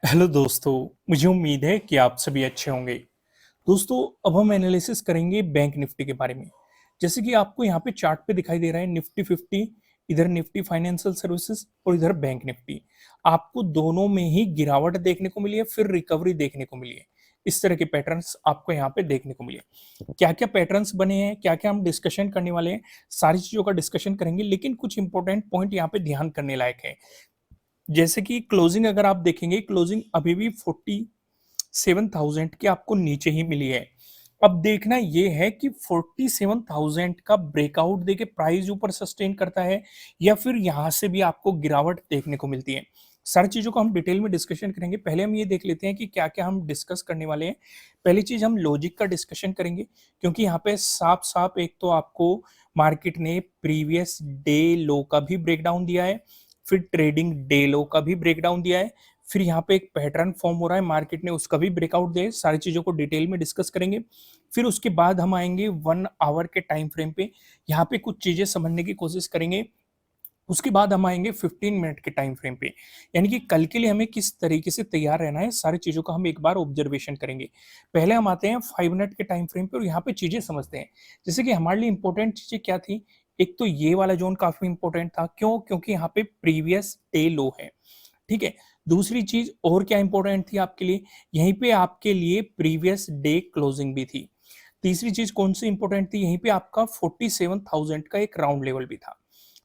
Hello दोस्तों, मुझे उम्मीद है कि आप सभी अच्छे होंगे। दोस्तों, अब हम एनालिसिस करेंगे बैंक निफ्टी के बारे में। जैसे कि आपको यहाँ पे चार्ट पे दिखाई दे रहा है निफ्टी 50, इधर निफ्टी फाइनेंशियल सर्विसेज और इधर बैंक निफ्टी। आपको दोनों में ही गिरावट देखने को मिली है, फिर रिकवरी देखने को मिली है। इस तरह के पैटर्न्स आपको यहाँ पे देखने को मिले। क्या-क्या पैटर्न्स बने हैं, क्या-क्या हम डिस्कशन करने वाले हैं, सारी चीज़ों का डिस्कशन करेंगे, लेकिन कुछ इंपॉर्टेंट पॉइंट यहाँ पे ध्यान करने लायक है। जैसे कि क्लोजिंग अगर आप देखेंगे, क्लोजिंग अभी भी 47,000 के आपको नीचे ही मिली है। अब देखना ये है कि 47,000 का ब्रेकआउट देके प्राइस ऊपर सस्टेन करता है या फिर यहां से भी आपको गिरावट देखने को मिलती है। सारी चीजों को हम डिटेल में डिस्कशन करेंगे। पहले हम ये देख लेते हैं कि क्या क्या हम डिस्कस करने वाले हैं। पहली चीज हम लॉजिक का डिस्कशन करेंगे, क्योंकि यहाँ पे साफ साफ एक तो आपको मार्केट ने प्रीवियस डे लो का भी ब्रेकडाउन दिया है, फिर ट्रेडिंग डे लो का भी ब्रेकडाउन दिया है, फिर यहाँ पे एक पैटर्न फॉर्म हो रहा है, मार्केट ने उसका भी ब्रेकआउट दिया है। सारी चीजों को डिटेल में डिस्कस करेंगे। फिर उसके बाद हम आएंगे 1 आवर के टाइम फ्रेम पे, यहाँ पे कुछ चीजें समझने की कोशिश करेंगे। उसके बाद हम आएंगे 15 मिनट के टाइम फ्रेम पे, यानी कि कल के लिए हमें किस तरीके से तैयार रहना है, सारी चीजों का हम एक बार ऑब्जर्वेशन करेंगे। पहले हम आते हैं 5 मिनट के टाइम फ्रेम पे और यहाँ पे चीजें समझते हैं। जैसे कि हमारे लिए इंपॉर्टेंट चीजें क्या थी। एक तो ये वाला जोन काफी इंपॉर्टेंट था, क्यों? क्योंकि यहाँ पे प्रीवियस डे लो है। ठीक है। दूसरी चीज और क्या इंपॉर्टेंट थी आपके लिए, यहीं पे आपके लिए प्रीवियस डे क्लोजिंग भी थी। तीसरी चीज कौन सी इंपॉर्टेंट थी, यहीं पे आपका 47,000 का एक राउंड लेवल भी था।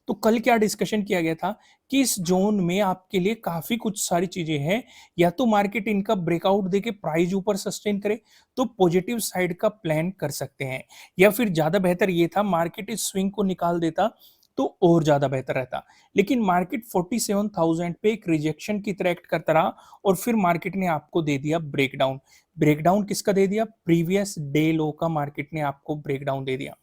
तो कल क्या डिस्कशन किया गया था कि इस जोन में आपके लिए काफी कुछ सारी चीजें हैं। या तो मार्केट इनका ब्रेकआउट देके प्राइस ऊपर सस्टेन करे तो पॉजिटिव साइड का प्लान कर सकते हैं, या फिर ज्यादा बेहतर ये था मार्केट इस स्विंग को निकाल देता तो और ज्यादा बेहतर रहता। लेकिन मार्केट 47,000 पे एक रिजेक्शन की तरह एक्ट करता रहा और फिर मार्केट ने आपको दे दिया ब्रेकडाउन। ब्रेकडाउन किसका दे दिया? प्रीवियस डे लो का मार्केट ने आपको ब्रेकडाउन दे दिया।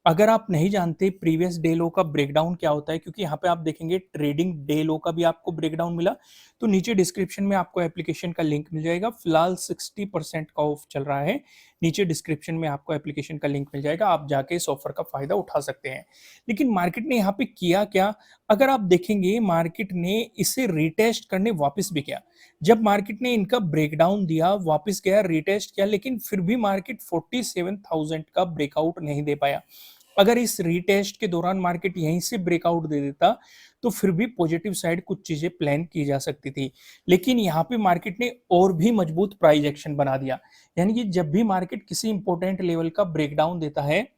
अगर आप नहीं जानते प्रीवियस डे लो का ब्रेकडाउन क्या होता है, क्योंकि यहाँ पे आप देखेंगे ट्रेडिंग डे लो का भी आपको ब्रेकडाउन मिला, तो नीचे डिस्क्रिप्शन में आपको एप्लीकेशन का लिंक मिल जाएगा। फिलहाल 60% का ऑफ चल रहा है। नीचे डिस्क्रिप्शन में आपको एप्लीकेशन का लिंक मिल जाएगा, आप जाके इस ऑफर का फायदा उठा सकते हैं। लेकिन मार्केट ने यहाँ पे किया क्या? अगर आप देखेंगे मार्केट ने इसे रिटेस्ट करने वापस भी किया। जब मार्केट ने इनका ब्रेकडाउन दिया, वापस गया, रिटेस्ट किया, लेकिन फिर भी मार्केट 47,000 का ब्रेकआउट नहीं दे पाया। अगर इस रीटेस्ट के दौरान मार्केट यहीं से ब्रेकआउट दे देता तो फिर भी पॉजिटिव साइड कुछ चीजें प्लान की जा सकती थी। लेकिन यहाँ पे मार्केट ने और भी मजबूत प्राइस एक्शन बना दिया। यानी कि जब भी मार्केट किसी इंपॉर्टेंट लेवल का ब्रेकडाउन देता है,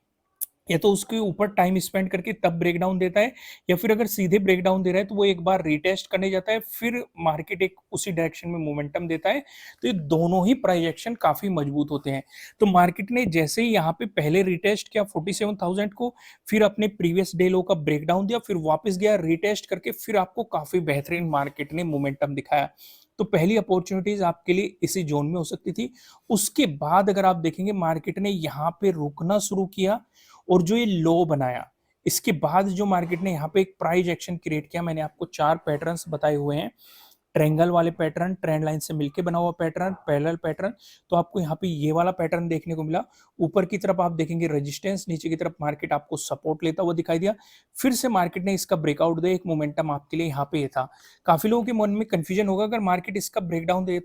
या तो उसके ऊपर टाइम स्पेंड करके तब ब्रेकडाउन देता है, या फिर अगर सीधे ब्रेकडाउन दे रहा है तो वो एक बार रीटेस्ट करने जाता है, फिर मार्केट एक उसी डायरेक्शन में मोमेंटम देता है। तो ये दोनों ही प्राइस एक्शन काफी मजबूत होते हैं। तो मार्केट ने जैसे ही यहाँ पे पहले रिटेस्ट किया 47,000 को, फिर अपने प्रीवियस डे लो का ब्रेकडाउन दिया, फिर वापस गया रिटेस्ट करके, फिर आपको काफी बेहतरीन मार्केट ने मोमेंटम दिखाया। तो पहली अपॉर्चुनिटीज आपके लिए इसी जोन में हो सकती थी। उसके बाद अगर आप देखेंगे मार्केट ने यहाँ पे रुकना शुरू किया और जो ये लो बनाया, इसके बाद जो मार्केट ने यहाँ पे एक प्राइस एक्शन क्रिएट किया। मैंने आपको 4 पैटर्न्स बताए हुए हैं। ट्रायंगल वाले पैटर्न, ट्रेंड लाइन से मिलके बना हुआ पैटर्न, पैरेलल पैटर्न। तो आपको यहाँ पे ये वाला पैटर्न देखने को मिला। ऊपर की तरफ आप देखेंगे रेजिस्टेंस, नीचे की तरफ मार्केट आपको सपोर्ट लेता हुआ दिखाई दिया। फिर से मार्केट ने इसका ब्रेकआउट दिया, एक मोमेंटम आपके लिए यहाँ पे ये था। काफी लोगों के मन में कंफ्यूजन होगा, अगर मार्केट इसका ब्रेकडाउन दे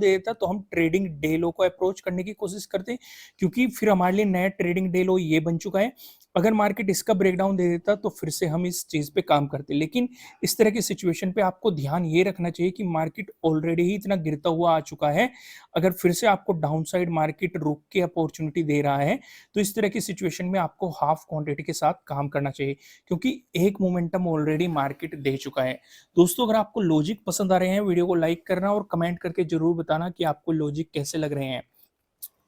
देता तो हम ट्रेडिंग डे लो को अप्रोच करने की कोशिश करते, क्योंकि फिर हमारे लिए नया ट्रेडिंग डे लो ये बन चुका है। अगर मार्केट इसका ब्रेकडाउन दे देता तो फिर से हम इस चीज पे काम करते। लेकिन इस तरह की सिचुएशन पे आपको ध्यान ये रखना चाहिए कि मार्केट ऑलरेडी ही इतना गिरता हुआ आ चुका है। अगर फिर से आपको डाउन साइड मार्केट रुक के अपॉर्चुनिटी दे रहा है, तो इस तरह की सिचुएशन में आपको हाफ क्वांटिटी के साथ काम करना चाहिए, क्योंकि एक मोमेंटम ऑलरेडी मार्केट दे चुका है। दोस्तों, अगर आपको लॉजिक पसंद आ रहे हैं, वीडियो को लाइक करना और कमेंट करके जरूर बताना कि आपको लॉजिक कैसे लग रहे हैं।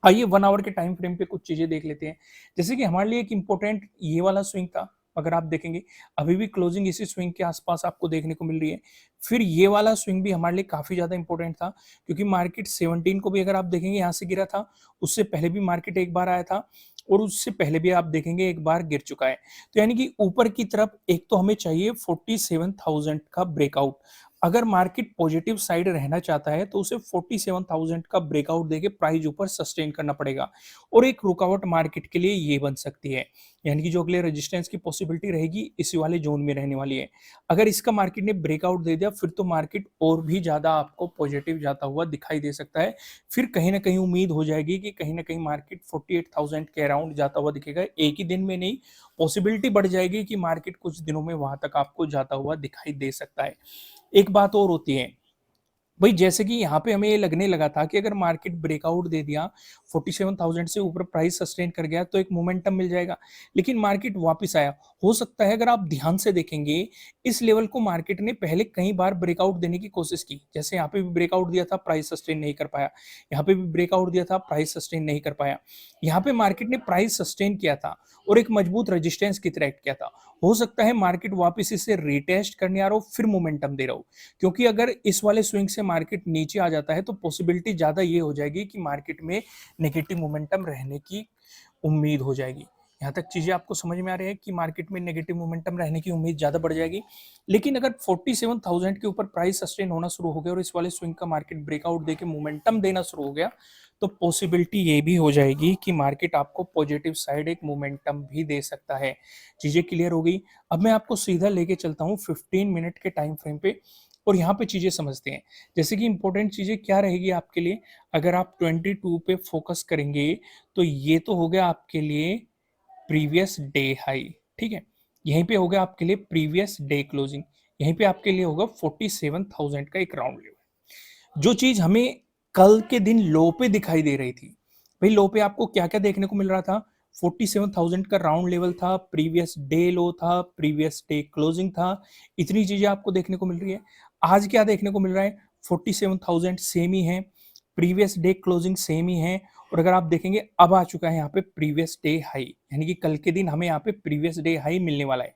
आइए 1 आवर के टाइम फ्रेम पे कुछ चीजें देख लेते हैं। जैसे कि हमारे लिए एक इंपॉर्टेंट ये वाला स्विंग था। अगर आप देखेंगे अभी भी क्लोजिंग इसी स्विंग के आसपास आपको देखने को मिल रही है। फिर ये वाला स्विंग भी हमारे लिए काफी ज्यादा इंपॉर्टेंट था, क्योंकि मार्केट 17 को भी अगर आप देखेंगे यहाँ से गिरा था। उससे पहले भी मार्केट एक बार आया था और उससे पहले भी आप देखेंगे एक बार गिर चुका है। तो यानी कि ऊपर की तरफ एक तो हमें चाहिए 47,000 का ब्रेकआउट। अगर मार्केट पॉजिटिव साइड रहना चाहता है तो उसे 47,000 का ब्रेकआउट देके प्राइस ऊपर सस्टेन करना पड़ेगा, और एक रुकावट मार्केट के लिए ये बन सकती है, यानी कि जो अगले रेजिस्टेंस की पॉसिबिलिटी रहेगी इसी वाले जोन में रहने वाली है। अगर इसका मार्केट ने ब्रेकआउट दे दिया फिर तो मार्केट और भी ज्यादा आपको पॉजिटिव जाता हुआ दिखाई दे सकता है। फिर कहीं ना कहीं उम्मीद हो जाएगी कि कहीं ना कहीं मार्केट 48,000 के अराउंड जाता हुआ दिखेगा, एक ही दिन में नहीं, पॉसिबिलिटी बढ़ जाएगी कि मार्केट कुछ दिनों में वहां तक आपको जाता हुआ दिखाई दे सकता है। एक बात और होती है भाई, जैसे कि यहाँ पे हमें ये लगने लगा था कि अगर मार्केट ब्रेकआउट दे दिया, 47,000 से ऊपर प्राइस सस्टेन कर गया तो एक मोमेंटम मिल जाएगा, लेकिन मार्केट वापस आया। हो सकता है अगर आप ध्यान से देखेंगे इस लेवल को मार्केट ने पहले कई बार ब्रेकआउट देने की कोशिश की, जैसे यहाँ पे भी ब्रेकआउट दिया था, प्राइस सस्टेन नहीं कर पाया, यहाँ पे भी ब्रेकआउट दिया था, प्राइस सस्टेन नहीं कर पाया। यहाँ पे मार्केट ने प्राइस सस्टेन किया था और एक मजबूत रेजिस्टेंस की तरह एक्ट किया था। हो सकता है मार्केट वापस इसे रिटेस्ट करने आ रहा हो, फिर मोमेंटम दे रहा हो, क्योंकि अगर इस वाले स्विंग से मार्केट नीचे आ जाता है तो पॉसिबिलिटी ज्यादा ये हो जाएगी कि मार्केट में नेगेटिव मोमेंटम रहने की उम्मीद हो जाएगी। यहाँ तक चीजें आपको समझ में आ रही है कि मार्केट में नेगेटिव मोमेंटम रहने की उम्मीद ज्यादा बढ़ जाएगी। लेकिन अगर 47,000 के ऊपर प्राइस सस्टेन होना शुरू हो गया और इस वाले स्विंग का मार्केट ब्रेकआउट देके मोमेंटम देना शुरू हो गया तो पॉसिबिलिटी ये भी हो जाएगी कि मार्केट आपको पॉजिटिव साइड एक मोमेंटम भी दे सकता है। चीजें क्लियर हो गई। अब मैं आपको सीधा लेके चलता हूँ 15 मिनट के टाइम फ्रेम पे और यहाँ पे चीजें समझते हैं। जैसे कि इंपॉर्टेंट चीजें क्या रहेगी आपके लिए, अगर आप 22 पे फोकस करेंगे तो ये तो हो गया आपके लिए प्रीवियस डे हाई, ठीक है, यहीं पे हो गया आपके लिए प्रीवियस डे क्लोजिंग, यहीं पे आपके लिए होगा 47,000 का एक राउंड लेवल। जो चीज हमें कल के दिन लो पे दिखाई दे रही थी, भाई लो पे आपको क्या क्या देखने को मिल रहा था, 47,000 का राउंड लेवल था, प्रीवियस डे लो था, प्रीवियस डे क्लोजिंग था, इतनी चीजें आपको देखने को मिल रही है। आज क्या देखने को मिल रहा है, 47,000 सेम ही है, प्रीवियस डे क्लोजिंग सेम ही है, और अगर आप देखेंगे अब आ चुका है यहाँ पे प्रीवियस डे हाई, यानी कि कल के दिन हमें यहाँ पे प्रीवियस डे हाई मिलने वाला है।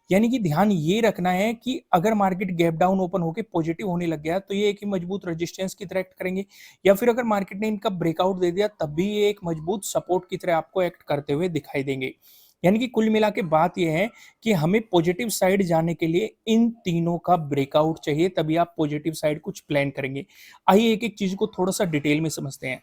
यानी कि ध्यान ये रखना है कि अगर मार्केट गैप डाउन ओपन होकर पॉजिटिव होने लग गया तो ये एक ही मजबूत रेजिस्टेंस की तरह एक्ट करेंगे, या फिर अगर मार्केट ने इनका ब्रेकआउट दे दिया तब भी ये एक मजबूत सपोर्ट की तरह आपको एक्ट करते हुए दिखाई देंगे। यानी कि कुल मिला के बात यह है कि हमें पॉजिटिव साइड जाने के लिए इन तीनों का ब्रेकआउट चाहिए, तभी आप पॉजिटिव साइड कुछ प्लान करेंगे। आइए एक एक चीज को थोड़ा सा डिटेल में समझते हैं।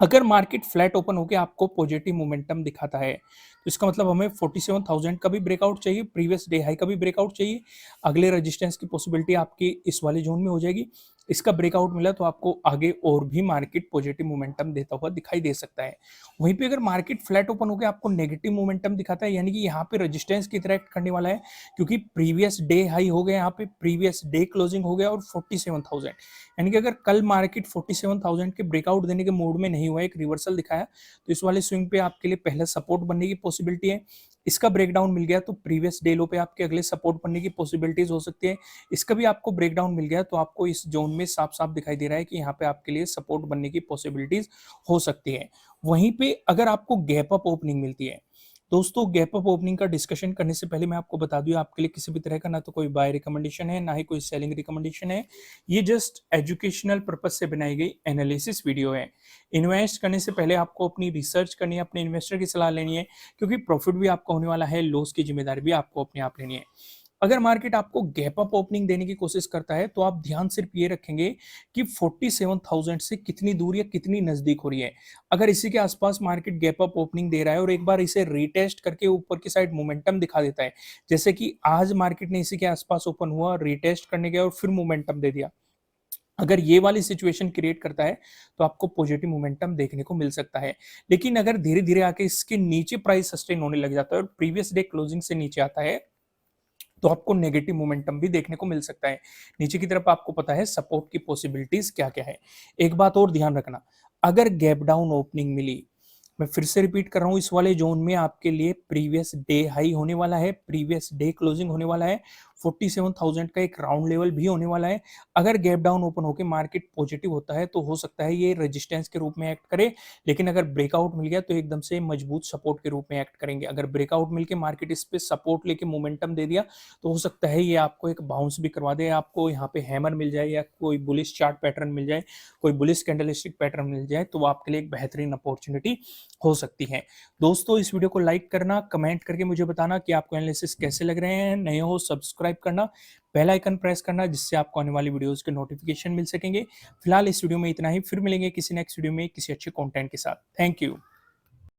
अगर मार्केट फ्लैट ओपन होकर आपको पॉजिटिव मोमेंटम दिखाता है तो इसका मतलब हमें 47,000 का भी ब्रेकआउट चाहिए, प्रीवियस डे हाई का भी ब्रेकआउट चाहिए, अगले रेजिस्टेंस की पॉसिबिलिटी आपकी इस वाले जोन में हो जाएगी। इसका ब्रेकआउट मिला तो आपको आगे और भी मार्केट पॉजिटिव मोमेंटम देता हुआ दिखाई दे सकता है। वहीं पे अगर मार्केट फ्लैट ओपन होकर आपको नेगेटिव मोमेंटम दिखाता है, यानी कि यहाँ पे रेजिस्टेंस की तरह एक्ट करने वाला है, क्योंकि प्रीवियस डे हाई हो गया, यहाँ पे प्रीवियस डे क्लोजिंग हो गया और 47,000, यानी कि अगर कल मार्केट 47,000 के ब्रेकआउट देने के मूड में नहीं हुआ, एक रिवर्सल दिखाया, तो इस वाले स्विंग पे आपके लिए पहले सपोर्ट बनने की पॉसिबिलिटी है। इसका ब्रेकडाउन मिल गया तो प्रीवियस डे लो पे आपके अगले सपोर्ट बनने की पॉसिबिलिटीज हो सकती है। इसका भी आपको ब्रेकडाउन मिल गया तो आपको इस जोन में साफ साफ दिखाई दे रहा है कि यहाँ पे आपके लिए सपोर्ट बनने की पॉसिबिलिटीज हो सकती है। वहीं पे अगर आपको गैप अप ओपनिंग मिलती है, दोस्तों गैप अप ओपनिंग का डिस्कशन करने से पहले मैं आपको बता दूं, आपके लिए किसी भी तरह का ना तो कोई बाय रिकमेंडेशन है ना ही कोई सेलिंग रिकमेंडेशन है, ये जस्ट एजुकेशनल पर्पज से बनाई गई एनालिसिस वीडियो है। इन्वेस्ट करने से पहले आपको अपनी रिसर्च करनी है, अपने इन्वेस्टर की सलाह लेनी है, क्योंकि प्रॉफिट भी आपका होने वाला है, लॉस की जिम्मेदारी भी आपको अपने आप लेनी है। अगर मार्केट आपको गैप अप ओपनिंग देने की कोशिश करता है तो आप ध्यान सिर्फ ये रखेंगे कि 47,000 से कितनी दूर या कितनी नजदीक हो रही है। अगर इसी के आसपास मार्केट गैप अप ओपनिंग दे रहा है और एक बार इसे रीटेस्ट करके ऊपर की साइड मोमेंटम दिखा देता है, जैसे कि आज मार्केट ने इसी के आसपास ओपन हुआ, रीटेस्ट करने गया और फिर मोमेंटम दे दिया, अगर ये वाली सिचुएशन क्रिएट करता है तो आपको पॉजिटिव मोमेंटम देखने को मिल सकता है। लेकिन अगर धीरे धीरे आके इसके नीचे प्राइस सस्टेन होने लग जाता है और प्रीवियस डे क्लोजिंग से नीचे आता है तो आपको नेगेटिव मोमेंटम भी देखने को मिल सकता है। नीचे की तरफ आपको पता है सपोर्ट की पॉसिबिलिटीज क्या क्या है। एक बात और ध्यान रखना, अगर गैप डाउन ओपनिंग मिली, मैं फिर से रिपीट कर रहा हूं, इस वाले जोन में आपके लिए प्रीवियस डे हाई होने वाला है, प्रीवियस डे क्लोजिंग होने वाला है, 47,000 का एक राउंड लेवल भी होने वाला है। अगर गैप डाउन ओपन होकर मार्केट पॉजिटिव होता है तो हो सकता है ये रेजिस्टेंस के रूप में एक्ट करे, लेकिन अगर ब्रेकआउट मिल गया तो एकदम से मजबूत सपोर्ट के रूप में एक्ट करेंगे। अगर ब्रेकआउट मिलकर मार्केट इस पे सपोर्ट लेके मोमेंटम दे दिया तो हो सकता है ये आपको एक बाउंस भी करवा दे, आपको यहाँ पे हैमर मिल जाए या कोई बुलिश चार्ट पैटर्न मिल जाए, कोई बुलिश कैंडलस्टिक पैटर्न मिल जाए, तो वो आपके लिए एक बेहतरीन अपॉर्चुनिटी हो सकती हैं। दोस्तों इस वीडियो को लाइक करना, कमेंट करके मुझे बताना कि आपको एनालिसिस कैसे लग रहे हैं। नए हो सब्सक्राइब करना, बेल आइकन प्रेस करना जिससे आपको आने वाली वीडियोज़ के नोटिफिकेशन मिल सकेंगे। फिलहाल इस वीडियो में इतना ही, फिर मिलेंगे किसी नेक्स्ट वीडियो में किसी अच्छे कंटेंट के साथ। Thank you.